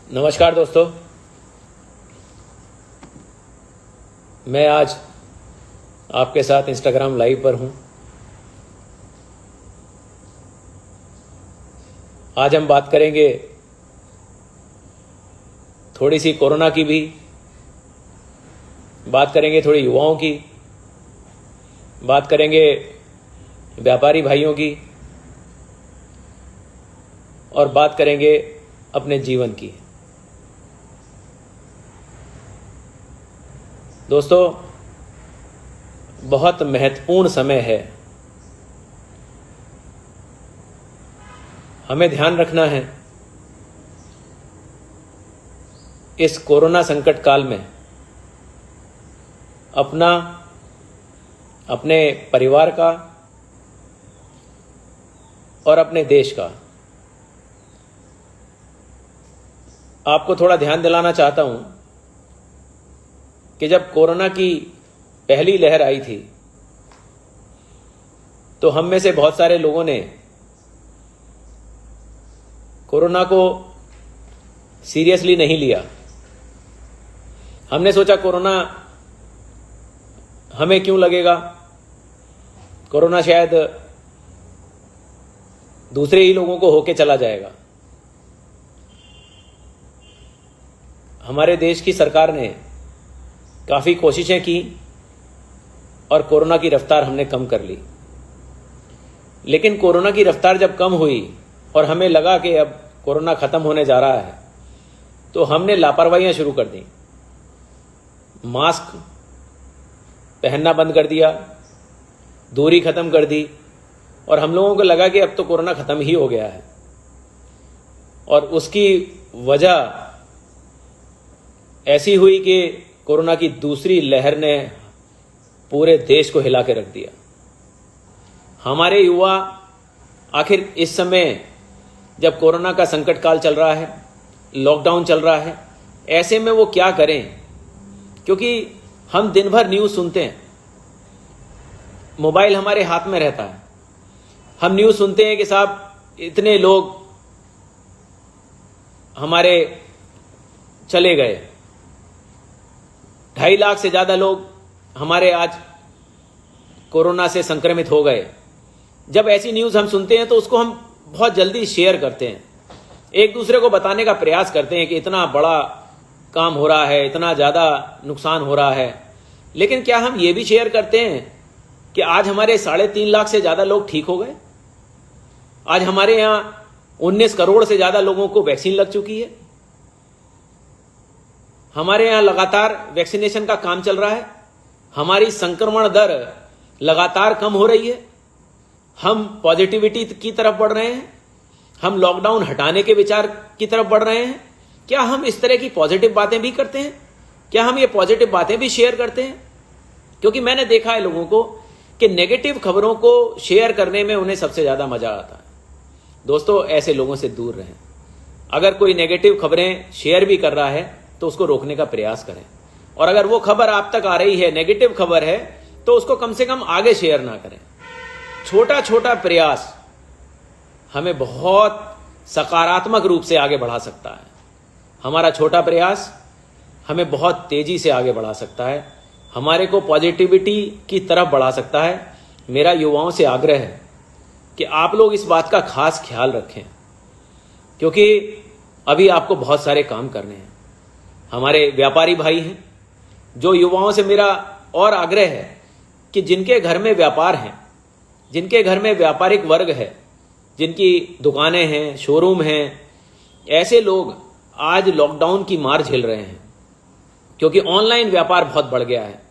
नमस्कार दोस्तों, मैं आज आपके साथ इंस्टाग्राम लाइव पर हूं। आज हम बात करेंगे थोड़ी सी कोरोना की भी, बात करेंगे थोड़ी युवाओं की, बात करेंगे व्यापारी भाइयों की और बात करेंगे अपने जीवन की। दोस्तों, बहुत महत्वपूर्ण समय है। हमें ध्यान रखना है इस कोरोना संकट काल में अपना, अपने परिवार का और अपने देश का। आपको थोड़ा ध्यान दिलाना चाहता हूं कि जब कोरोना की पहली लहर आई थी तो हम में से बहुत सारे लोगों ने कोरोना को सीरियसली नहीं लिया। हमने सोचा कोरोना हमें क्यों लगेगा, कोरोना शायद दूसरे ही लोगों को होके चला जाएगा। हमारे देश की सरकार ने काफ़ी कोशिशें की और कोरोना की रफ्तार हमने कम कर ली। लेकिन कोरोना की रफ्तार जब कम हुई और हमें लगा कि अब कोरोना ख़त्म होने जा रहा है, तो हमने लापरवाहियां शुरू कर दी। मास्क पहनना बंद कर दिया, दूरी ख़त्म कर दी और हम लोगों को लगा कि अब तो कोरोना ख़त्म ही हो गया है। और उसकी वजह ऐसी हुई कि कोरोना की दूसरी लहर ने पूरे देश को हिला के रख दिया। हमारे युवा आखिर इस समय जब कोरोना का संकट काल चल रहा है, लॉकडाउन चल रहा है, ऐसे में वो क्या करें? क्योंकि हम दिन भर न्यूज़ सुनते हैं, मोबाइल हमारे हाथ में रहता है। हम न्यूज़ सुनते हैं कि साहब इतने लोग हमारे चले गए, 2.5 लाख से ज़्यादा लोग हमारे आज कोरोना से संक्रमित हो गए। जब ऐसी न्यूज़ हम सुनते हैं तो उसको हम बहुत जल्दी शेयर करते हैं, एक दूसरे को बताने का प्रयास करते हैं कि इतना बड़ा काम हो रहा है, इतना ज़्यादा नुकसान हो रहा है। लेकिन क्या हम ये भी शेयर करते हैं कि आज हमारे 3.5 लाख से ज़्यादा लोग ठीक हो गए? आज हमारे यहाँ 19 करोड़ से ज़्यादा लोगों को वैक्सीन लग चुकी है। हमारे यहाँ लगातार वैक्सीनेशन का काम चल रहा है। हमारी संक्रमण दर लगातार कम हो रही है। हम पॉजिटिविटी की तरफ बढ़ रहे हैं। हम लॉकडाउन हटाने के विचार की तरफ बढ़ रहे हैं। क्या हम इस तरह की पॉजिटिव बातें भी करते हैं? क्या हम ये पॉजिटिव बातें भी शेयर करते हैं? क्योंकि मैंने देखा है लोगों को कि नेगेटिव खबरों को शेयर करने में उन्हें सबसे ज़्यादा मजा आता है। दोस्तों, ऐसे लोगों से दूर रहें। अगर कोई नेगेटिव खबरें शेयर भी कर रहा है तो उसको रोकने का प्रयास करें। और अगर वो खबर आप तक आ रही है, नेगेटिव खबर है, तो उसको कम से कम आगे शेयर ना करें। छोटा छोटा प्रयास हमें बहुत सकारात्मक रूप से आगे बढ़ा सकता है। हमारा छोटा प्रयास हमें बहुत तेजी से आगे बढ़ा सकता है, हमारे को पॉजिटिविटी की तरफ बढ़ा सकता है। मेरा युवाओं से आग्रह है कि आप लोग इस बात का खास ख्याल रखें, क्योंकि अभी आपको बहुत सारे काम करने हैं। हमारे व्यापारी भाई हैं, जो युवाओं से मेरा और आग्रह है कि जिनके घर में व्यापार हैं, जिनके घर में व्यापारिक वर्ग है, जिनकी दुकानें हैं, शोरूम हैं, ऐसे लोग आज लॉकडाउन की मार झेल रहे हैं, क्योंकि ऑनलाइन व्यापार बहुत बढ़ गया है।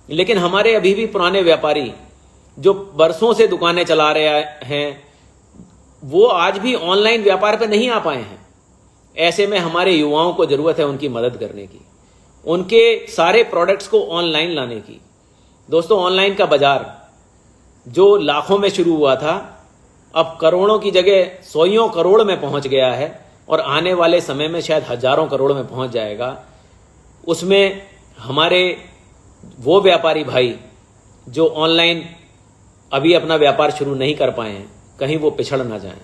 लेकिन हमारे अभी भी पुराने व्यापारी जो बरसों से दुकानें चला रहे हैं, वो आज भी ऑनलाइन व्यापार पर नहीं आ पाए हैं। ऐसे में हमारे युवाओं को जरूरत है उनकी मदद करने की, उनके सारे प्रोडक्ट्स को ऑनलाइन लाने की। दोस्तों, ऑनलाइन का बाजार जो लाखों में शुरू हुआ था, अब करोड़ों की जगह 100 करोड़ में पहुंच गया है और आने वाले समय में शायद हजारों करोड़ में पहुंच जाएगा। उसमें हमारे वो व्यापारी भाई जो ऑनलाइन अभी अपना व्यापार शुरू नहीं कर पाए हैं, कहीं वो पिछड़ ना जाएं,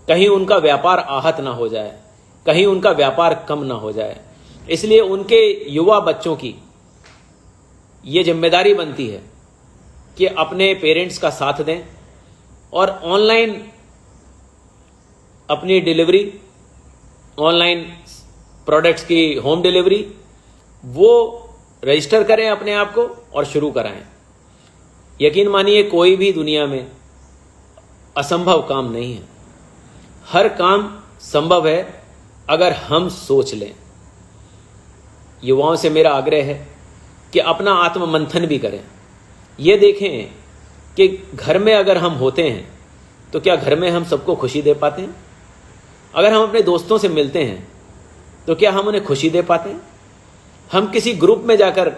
कहीं उनका व्यापार आहत ना हो जाए। कहीं उनका व्यापार कम ना हो जाए। इसलिए उनके युवा बच्चों की ये जिम्मेदारी बनती है कि अपने पेरेंट्स का साथ दें और ऑनलाइन अपनी डिलीवरी, ऑनलाइन प्रोडक्ट्स की होम डिलीवरी वो रजिस्टर करें अपने आप को और शुरू कराएं। यकीन मानिए कोई भी दुनिया में असंभव काम नहीं है, हर काम संभव है अगर हम सोच लें। युवाओं से मेरा आग्रह है कि अपना आत्ममंथन भी करें। ये देखें कि घर में अगर हम होते हैं तो क्या घर में हम सबको खुशी दे पाते हैं? अगर हम अपने दोस्तों से मिलते हैं तो क्या हम उन्हें खुशी दे पाते हैं? हम किसी ग्रुप में जाकर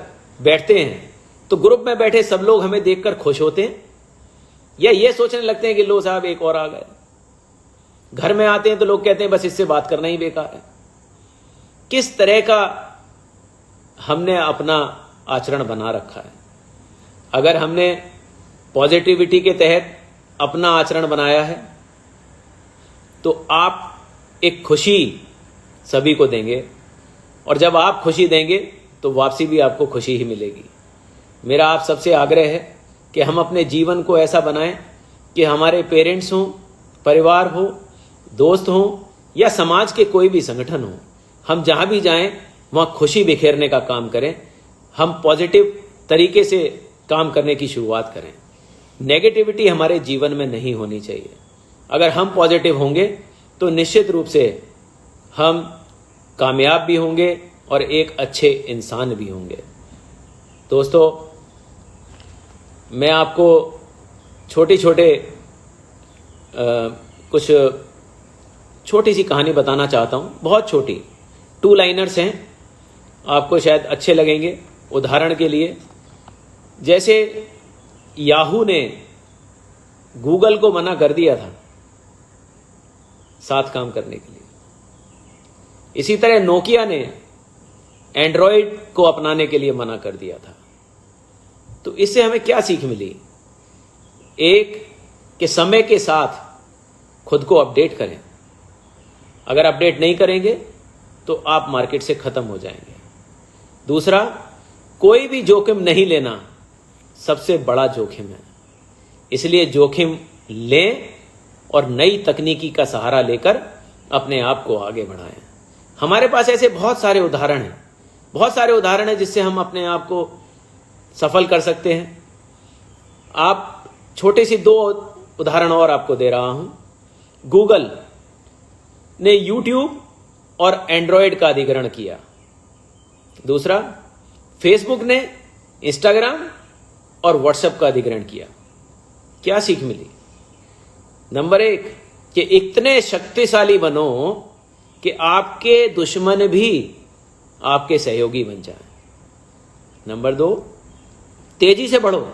बैठते हैं तो ग्रुप में बैठे सब लोग हमें देखकर खुश होते हैं या ये सोचने लगते हैं कि लो साहब एक और आ गए? घर में आते हैं तो लोग कहते हैं बस इससे बात करना ही बेकार है। किस तरह का हमने अपना आचरण बना रखा है? अगर हमने पॉजिटिविटी के तहत अपना आचरण बनाया है तो आप एक खुशी सभी को देंगे और जब आप खुशी देंगे तो वापसी भी आपको खुशी ही मिलेगी। मेरा आप सबसे आग्रह है कि हम अपने जीवन को ऐसा बनाएं कि हमारे पेरेंट्स हों, परिवार हो, दोस्त हों या समाज के कोई भी संगठन हो, हम जहां भी जाएं वहां खुशी बिखेरने का काम करें। हम पॉजिटिव तरीके से काम करने की शुरुआत करें। नेगेटिविटी हमारे जीवन में नहीं होनी चाहिए। अगर हम पॉजिटिव होंगे तो निश्चित रूप से हम कामयाब भी होंगे और एक अच्छे इंसान भी होंगे। दोस्तों, मैं आपको कुछ छोटी सी कहानी बताना चाहता हूं। बहुत छोटी 2 लाइनर्स हैं, आपको शायद अच्छे लगेंगे। उदाहरण के लिए, जैसे याहू ने गूगल को मना कर दिया था साथ काम करने के लिए, इसी तरह नोकिया ने एंड्रॉयड को अपनाने के लिए मना कर दिया था। तो इससे हमें क्या सीख मिली? एक, कि समय के साथ खुद को अपडेट करें। अगर अपडेट नहीं करेंगे तो आप मार्केट से खत्म हो जाएंगे। दूसरा, कोई भी जोखिम नहीं लेना सबसे बड़ा जोखिम है। इसलिए जोखिम लें और नई तकनीकी का सहारा लेकर अपने आप को आगे बढ़ाएं। हमारे पास ऐसे बहुत सारे उदाहरण हैं जिससे हम अपने आप को सफल कर सकते हैं। आप छोटी सी 2 उदाहरण और आपको दे रहा हूं। गूगल ने यूट्यूब और एंड्रॉयड का अधिग्रहण किया। दूसरा, फेसबुक ने इंस्टाग्राम और व्हाट्सएप का अधिग्रहण किया। क्या सीख मिली? नंबर 1, कि इतने शक्तिशाली बनो कि आपके दुश्मन भी आपके सहयोगी बन जाए। नंबर 2, तेजी से बढ़ो,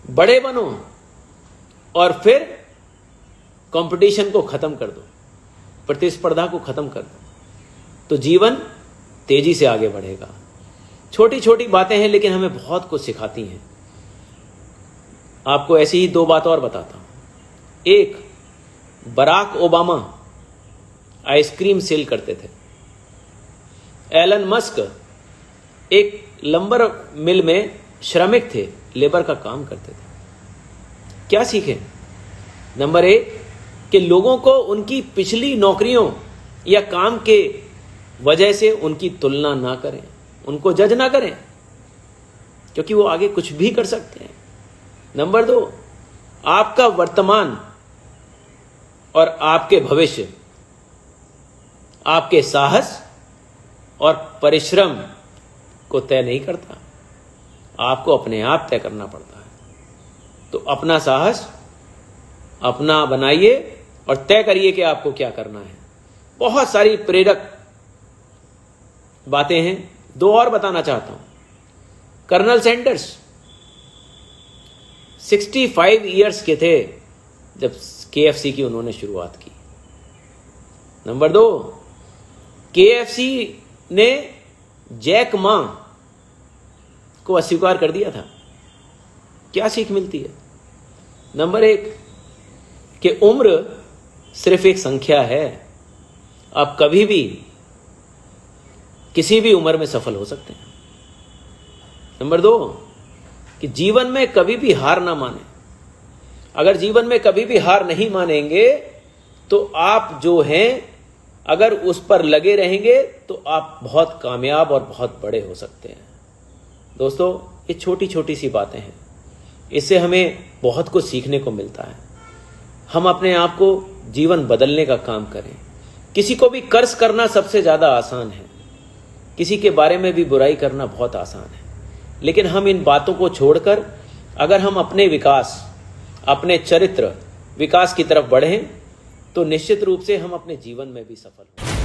बड़े बनो और फिर कंपटीशन को खत्म कर दो, प्रतिस्पर्धा को खत्म कर दो, तो जीवन तेजी से आगे बढ़ेगा। छोटी छोटी बातें हैं लेकिन हमें बहुत कुछ सिखाती हैं। आपको ऐसी ही 2 बात और बताता हूं। 1, बराक ओबामा आइसक्रीम सेल करते थे। एलन मस्क एक लंबर मिल में श्रमिक थे, लेबर का काम करते थे। क्या सीखें? नंबर 1, कि लोगों को उनकी पिछली नौकरियों या काम के वजह से उनकी तुलना ना करें, उनको जज ना करें, क्योंकि वो आगे कुछ भी कर सकते हैं। नंबर 2, आपका वर्तमान और आपके भविष्य आपके साहस और परिश्रम को तय नहीं करता, आपको अपने आप तय करना पड़ता है। तो अपना साहस अपना बनाइए और तय करिए कि आपको क्या करना है। बहुत सारी प्रेरक बातें हैं। 2 और बताना चाहता हूं। कर्नल सैंडर्स 65 इयर्स के थे जब KFC की उन्होंने शुरुआत की। नंबर 2, KFC ने जैक मा को अस्वीकार कर दिया था। क्या सीख मिलती है? नंबर 1, कि उम्र सिर्फ एक संख्या है, आप कभी भी किसी भी उम्र में सफल हो सकते हैं। नंबर 2, कि जीवन में कभी भी हार ना माने। अगर जीवन में कभी भी हार नहीं मानेंगे तो आप जो हैं, अगर उस पर लगे रहेंगे तो आप बहुत कामयाब और बहुत बड़े हो सकते हैं। दोस्तों, ये छोटी छोटी सी बातें हैं, इससे हमें बहुत कुछ सीखने को मिलता है। हम अपने आप को जीवन बदलने का काम करें। किसी को भी कर्ज करना सबसे ज़्यादा आसान है, किसी के बारे में भी बुराई करना बहुत आसान है, लेकिन हम इन बातों को छोड़कर अगर हम अपने विकास, अपने चरित्र विकास की तरफ बढ़ें तो निश्चित रूप से हम अपने जीवन में भी सफल होंगे।